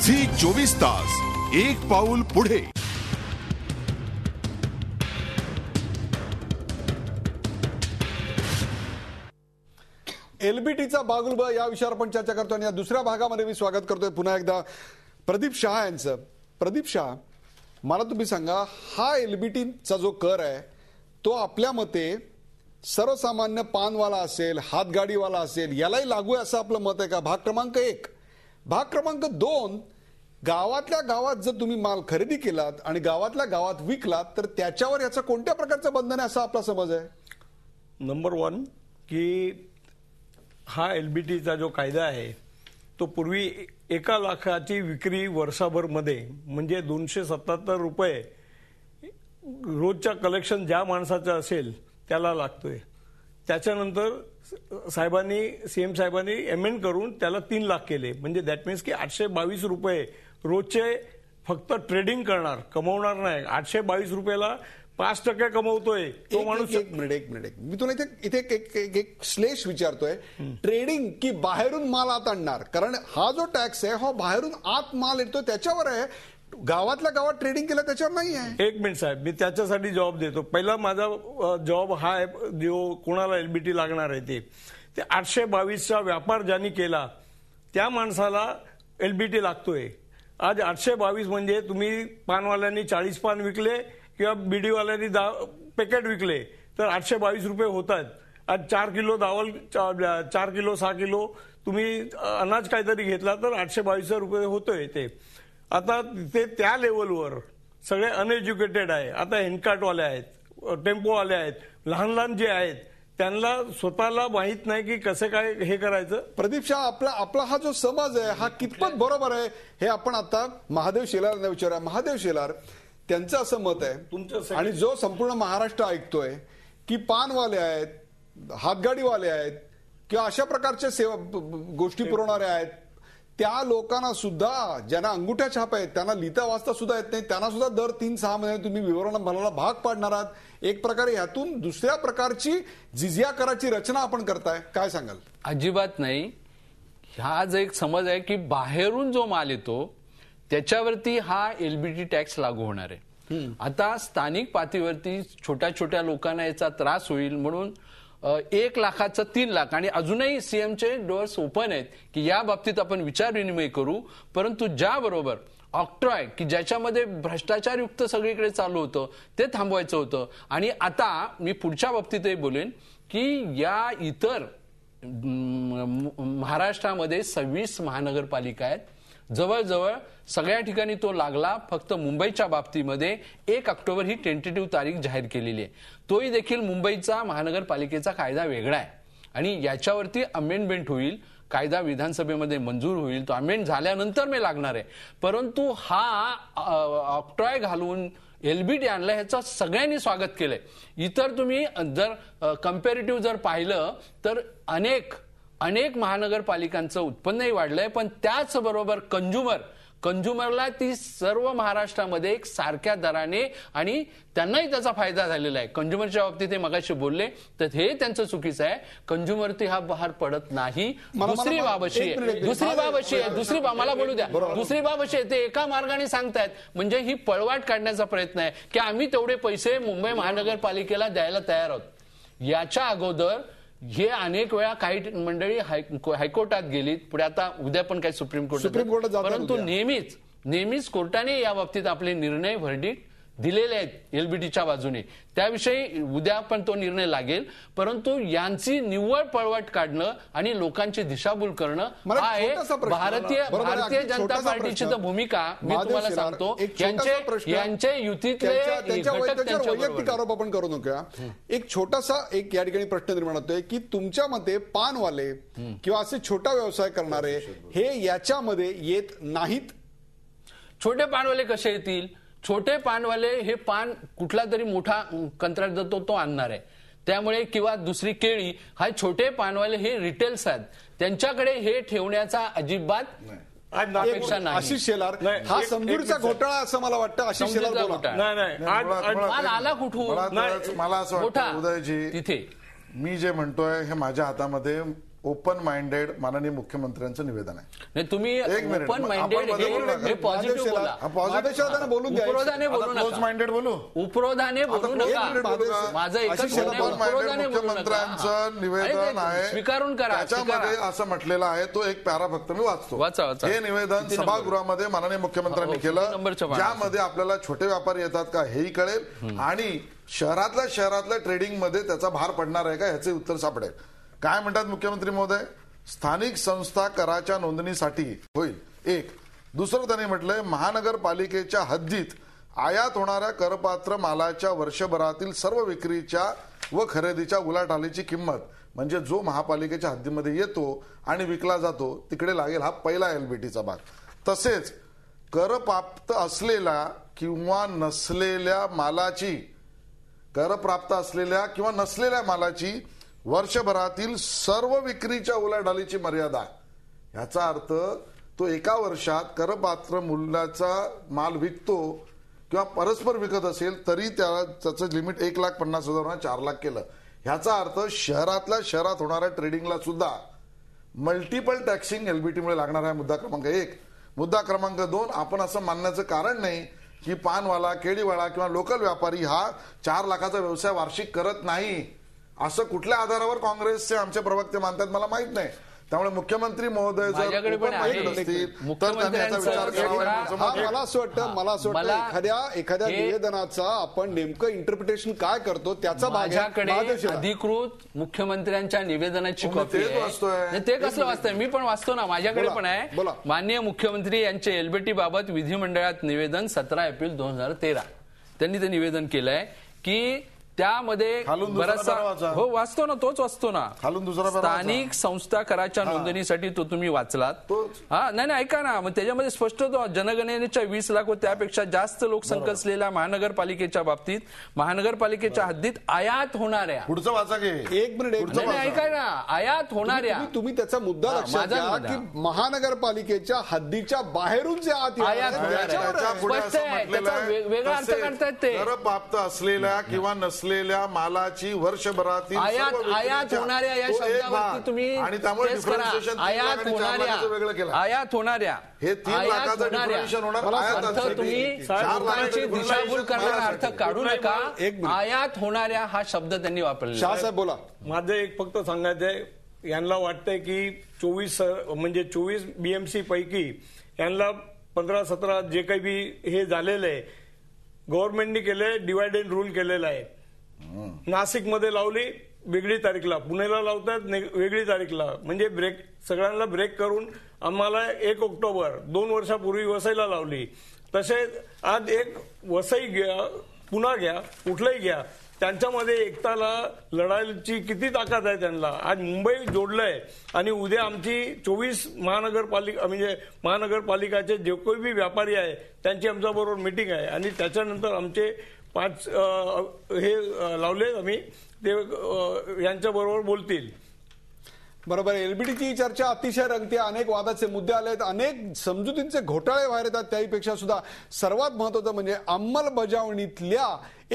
Zee 24 तास एक पाऊल पुढे. एलबीटीचा बागुलबा या विषयावर आपण चर्चा करतो आणि या दुसऱ्या भागामध्ये मी स्वागत करतोय पुन्हा एकदा प्रदीप शहा यांचं. प्रदीप शहा, मला तुम्ही सांगा, हा एलबीटीचा जो कर आहे तो आपल्या मते सर्वसामान्य पानवाला असेल, हातगाडीवाला असेल, यालाही लागू आहे असं आपलं मत आहे का? भाग क्रमांक 1. भाग क्रमांक 2, गावातल्या गावात जर तुम्ही माल खरेदी केलात आणि गावातल्या गावात विकलात तर त्याच्यावर याचं कोणत्या प्रकारचं बंधन आहे असा आपला समज आहे? नंबर 1 की हा एलबीटीचा जो कायदा आहे तो पूर्वी 1 लाखाची विक्री वर्षभर मध्ये म्हणजे 277 रुपये रोजच्या कलेक्शन ज्या माणसाचं असेल त्याला लागतोय. त्याच्यानंतर सीएम साहेबांनी अमेंड करून त्याला 3 लाख केले. म्हणजे दॅट मीन्स की 822 रुपये रोजचे फक्त ट्रेडिंग करणार, कमवणार नाही. 822 रुपयाला 5% कमवतोय तो माणूस. एक मिनिट मी तुला इथे एक श्लेष विचारतोय. ट्रेडिंग की बाहेरून माल आत आणणार? कारण हा जो टॅक्स आहे हा बाहेरून आत माल येतो त्याच्यावर आहे, गावातल्या गावात ट्रेडिंग केलं त्याच्यावर नाही आहे. एक मिनिट साहेब, मी त्याच्यासाठी जबाब देतो. पहिला माझा जबाब हा आहे, जो कोणाला एलबीटी लागणार आहे ते 822चा व्यापार ज्यांनी केला त्या माणसाला एलबीटी लागतोय. आज 822 म्हणजे तुम्ही पानवाल्यांनी 40 पान विकले किंवा बीडीवाल्यांनी 10 पॅकेट विकले तर 822 रुपये होतात. आज 4 किलो दावल, 4 किलो 6 किलो तुम्ही अनाज काहीतरी घेतला तर 822 रुपये होतोय ते. आता ते त्या लेवलवर सगळे अनएज्युकेटेड आहे. आता हेनकाटवाले आहेत, टेम्पोवाले आहेत, लहान लहान जे आहेत त्यांना स्वतःला माहित नाही की कसं काय हे करायचं. प्रदीप शाह, आपला हा जो समज आहे हा कितपत बरोबर आहे हे आपण आता महादेव शेलार विचारूया. महादेव शेलार, त्यांचं असं मत आहे आणि जो संपूर्ण महाराष्ट्र ऐकतोय की पानवाले आहेत, हातगाडीवाले आहेत किंवा अशा प्रकारच्या सेवा गोष्टी पुरवणारे आहेत, त्या लोकांना सुद्धा, ज्यांना अंगुठ्या छाप आहेत, त्यांना लिहिता वाचता सुद्धा येत नाही, त्यांना सुद्धा दर 3-6 महिने तुम्ही विवरण भरायला भाग पाडणार आहात. एक प्रकारे यातून दुसऱ्या प्रकारची जिझिया कराची रचना आपण करताय. काय सांगाल? अजिबात नाही. हा जो एक समज आहे की बाहेरून जो माल येतो त्याच्यावरती हा एलबीटी टॅक्स लागू होणार आहे. आता स्थानिक पातळीवरती छोट्या छोट्या लोकांना याचा त्रास होईल म्हणून 1 लाखाचं 3 लाख आणि अजूनही सीएमचे डोअर्स ओपन आहेत की या बाबतीत आपण विचार विनिमय करू. परंतु ज्याबरोबर ऑक्ट्रॉय की ज्याच्यामध्ये भ्रष्टाचारयुक्त सगळीकडे चालू होतं ते थांबवायचं होतं. आणि आता मी पुढच्या बाबतीतही बोलेन की या इतर महाराष्ट्रामध्ये 26 महानगरपालिका आहेत. जवळजवळ सगळ्या ठिकाणी तो लागला. फक्त मुंबईच्या बाबतीमध्ये 1 ऑक्टोबर ही टेंटेटिव्ह तारीख जाहीर केलेली आहे. तोही देखील मुंबईचा महानगरपालिकेचा कायदा वेगळा आहे आणि याच्यावरती अमेंडमेंट होईल. कायदा विधानसभेमध्ये मंजूर होईल. तो अमेंड झाल्यानंतर मी लागणार आहे. परंतु हा ऑक्ट्रॉय घालून एलबीटी आणला ह्याचं सगळ्यांनी स्वागत केलंय. इतर तुम्ही जर कम्पॅरेटिव्ह जर पाहिलं तर अनेक महानगरपालिकांचं उत्पन्नही वाढलंय. पण त्याचबरोबर कंझ्युमरला ती सर्व महाराष्ट्रामध्ये एक सारख्या दराने आणि त्यांनाही त्याचा फायदा झालेला आहे. कंझ्युमरच्या बाबतीत ते मगाशी बोलले तर हे त्यांचं चुकीचं आहे. कंझ्युमरती हा बाहेर पडत नाही. दुसरी बाब अशी आहे मला बोलू द्या. दुसरी बाब अशी आहे, ते एका मार्गाने सांगतायत म्हणजे ही पळवाट काढण्याचा प्रयत्न आहे की आम्ही तेवढे पैसे मुंबई महानगरपालिकेला द्यायला तयार आहोत. याच्या अगोदर हे अनेक वेळा काही मंडळी हायकोर्टात गेलीत, पुढे आता उद्या पण काही सुप्रीम कोर्टात, परंतु नेहमीच कोर्टाने या बाबतीत आपले निर्णय व्हर्डिक्ट दिलेले आहेत एलबीटीच्या बाजूने. त्याविषयी उद्या पण तो निर्णय लागेल. परंतु यांची निव्वळ पळवाट काढणं आणि लोकांची दिशाभूल करणं हा आहे भारतीय जनता पार्टीची तर भूमिका. मी तुम्हाला सांगतो यांचे युतीतले वैयक्तिक आरोप आपण करू नका. एक छोटासा या ठिकाणी प्रश्न निर्माण होतोय की तुमच्या मते पानवाले किंवा असे छोटा व्यवसाय करणारे हे याच्यामध्ये येत नाहीत? छोटे पानवाले कसे येतील? छोटे पानवाले हे पान कुठला तरी मोठा कंत्राटदार तो आणणार आहे. त्यामुळे किंवा दुसरी केळी, हा छोटे पानवाले हे रिटेल्स आहेत, त्यांच्याकडे हे ठेवण्याचा अजिबात अपेक्षा नाही. आशिष शेलार, हा समजूरचा घोटाळा असं मला वाटतं. आशिष शेलार आला कुठून? मला असं वाटतं उदयजी, तिथे मी जे म्हणतोय हे माझ्या हातामध्ये ओपन माइंडेड माननीय मुख्यमंत्र्यांचं निवेदन आहे. नाही तुम्ही एक मिनिट. ओपन माइंडेड आपण हे पॉझिटिव्ह बोला. महादेवशिला बोलून द्या. उपरोधाने बोलू क्लोज नका. माइंडेड बोलू. उपरोधाने बोलू आता नका. एक मिनिट बोलू का? माझं एकच आशिष म्हणणं आहे, ओपन माइंडेड उपरोधाने बोलू नका. मुख्यमंत्र्यांचं निवेदन आहे. स्वीकारून करा. त्याच्यामध्ये असं म्हटलेलं आहे, तो एक पॅरा फक्त मी वाचतो. वाचा. हे निवेदन सभागृहामध्ये माननीय मुख्यमंत्र्यांनी केलं, नंबरचं पान. ज्यामध्ये आपल्याला छोटे व्यापारी येतात का हेही कळेल आणि शहरातल्या ट्रेडिंग मध्ये त्याचा भार पडणार आहे का ह्याचे उत्तर सापडेल. काय म्हणतात मुख्यमंत्री महोदय? स्थानिक संस्था कराच्या नोंदणीसाठी होईल. एक. दुसरं त्यांनी म्हटलंय, महानगरपालिकेच्या हद्दीत आयात होणाऱ्या करपात्र मालाच्या वर्षभरातील सर्व विक्रीच्या व खरेदीच्या उलाढालीची किंमत म्हणजे जो महापालिकेच्या हद्दीमध्ये येतो आणि विकला जातो तिकडे लागेल. हा पहिला एलबीटीचा भाग. तसेच करप्राप्त असलेल्या किंवा नसलेल्या मालाची करप्राप्त असलेल्या किंवा नसलेल्या मालाची वर्षभरातील सर्व विक्रीच्या उलाढालीची मर्यादा. याचा अर्थ तो एका वर्षात करपात्र मूल्याचा माल विकतो किंवा परस्पर विकत असेल तरी त्याचं लिमिट 1,50,000 4 लाख केलं. ह्याचा अर्थ शहरातल्या शहरात होणाऱ्या ट्रेडिंगला सुद्धा मल्टिपल टॅक्सिंग एलबीटीमुळे लागणार आहे. मुद्दा क्रमांक 1. मुद्दा क्रमांक 2, आपण असं मानण्याचं कारण नाही की पानवाला, केळीवाला किंवा लोकल व्यापारी हा 4 लाखाचा व्यवसाय वार्षिक करत नाही, असं कुठल्या आधारावर काँग्रेसचे आमचे प्रवक्ते मानतात मला माहित नाही. त्यामुळे मुख्यमंत्री महोदय जर माझ्याकडे पण open minded आहे. असतील तर त्यांनी याचा विचार करावा. मला असं वाटतं एखाद्या निवेदनाचा आपण नेमकं इंटरप्रिटेशन काय करतो त्याचा भाग आहे. माझ्याकडे महादेवशिला. अधिकृत मुख्यमंत्र्यांच्या निवेदनाची मग कॉपी तेच आहे. वाचतोय. नाही, ते कसलं वाचतंय? मी पण वाचतो ना, माझ्याकडे बोला, पण आहे. बोला. माननीय मुख्यमंत्री यांचे एलबीटी बाबत विधिमंडळात निवेदन 17 एप्रिल 2013 त्यांनी ते निवेदन केलंय की त्यामध्ये खालून दुसरा बराचसा पारा वाचा. हो वाचतो ना, तोच वाचतो ना. खालून दुसरा पारा स्थानिक संस्था कराच्या नोंदणीसाठी तो तुम्ही वाचलात. तोच. हा नाही ऐका ना, मग त्याच्यामध्ये स्पष्ट तो जनगणनेच्या 20 लाख व त्यापेक्षा जास्त लोकसंख्या असलेल्या महानगरपालिकेच्या बाबतीत महानगरपालिकेच्या हद्दीत आयात होणाऱ्या पुढचं वाचा की एक मिनिट नाही, ऐका ना, आयात होणाऱ्या तुम्ही त्याचा मुद्दा हा, लक्षात माझा घ्या मुद्दा. की महानगरपालिकेच्या हद्दीच्या बाहेरून जे आत येणार आयात आहे, होणार आहे. त्याच्यावर त्याच्या आहे. पुढे स्पष्ट असं आहे. म्हटलेलं त्याचा वेगळा अर्थ तसेच काढतायत ते. करप्राप्त असलेल्या किंवा नसलेल्या मालाची वर्षभरातील आयात सर्व विक्रीच्या होणाऱ्या या तो एक शब्दावरती भाग. तुम्ही आणि त्यामुळे तेच करा. differentiation 3 आयात लाख आणि 4 होणाऱ्या लाखाचं वेगळं केलं. आयात होणाऱ्या हे 3 आयात लाखाचं होणाऱ्या. differentiation होणार मला आयातासाठी. अर्थ तुम्ही 4 लाखाचं लोकांची differentiation दिशाभूल करणारा अर्थ मालासाठी. काढू नका. एक मिनिट. आयात होणाऱ्या हा शब्द त्यांनी वापरला. शहासाहेब बोला. माझं एक फक्त सांगायचं आहे, यांना वाटतंय की 24 बीएमसी पैकी यांना 15-17 जे काही बी हे झालेलं आहे गव्हर्नमेंटने केलंय, डिवाइड अँड रूल केलेला आहे. नाशिकमध्ये लावली वेगळी तारीखला, पुण्याला लावतात वेगळी तारीखला, म्हणजे ब्रेक सगळ्यांना ब्रेक करून आम्हाला 1 ऑक्टोबर 2 वर्षापूर्वी वसईला लावली. तसेच आज एक वसई घ्या, पुन्हा घ्या, कुठलंही घ्या, त्यांच्यामध्ये एकताला लढायची किती ताकद आहे त्यांना. आज मुंबई जोडलंय आणि उद्या आमची 24 महानगरपालिका म्हणजे महानगरपालिकाचे जे काही बी व्यापारी आहे त्यांची आमच्याबरोबर मिटिंग आहे आणि त्याच्यानंतर आमचे 5 हे लावले आम्ही ते यांच्याबरोबर बोलतील. बरोबर. एलबीटीची चर्चा अतिशय रंगते. अनेक वादाचे मुद्दे आले आहेत, अनेक समजुतींचे घोटाळे बाहेर येतात. त्याहीपेक्षा सुद्धा सर्वात महत्वाचं म्हणजे अंमलबजावणीतल्या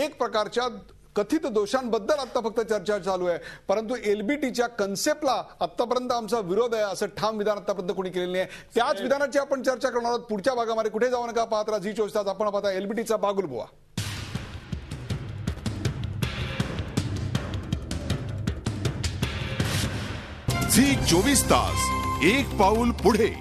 एक प्रकारच्या कथित दोषांबद्दल आता फक्त चर्चा चालू आहे. परंतु एलबीटीच्या कन्सेप्टला आतापर्यंत आमचा विरोध आहे असं ठाम विधान आतापर्यंत कोणी केलेलं नाही. त्याच विधानाची आपण चर्चा करणार आहोत पुढच्या भागामध्ये. कुठे जाऊ नका, पाहत राहा झी 24 तास. आपण पाहता एलबीटीचा बागुलबुवा. झी 24 तास, एक पाऊल पुढे.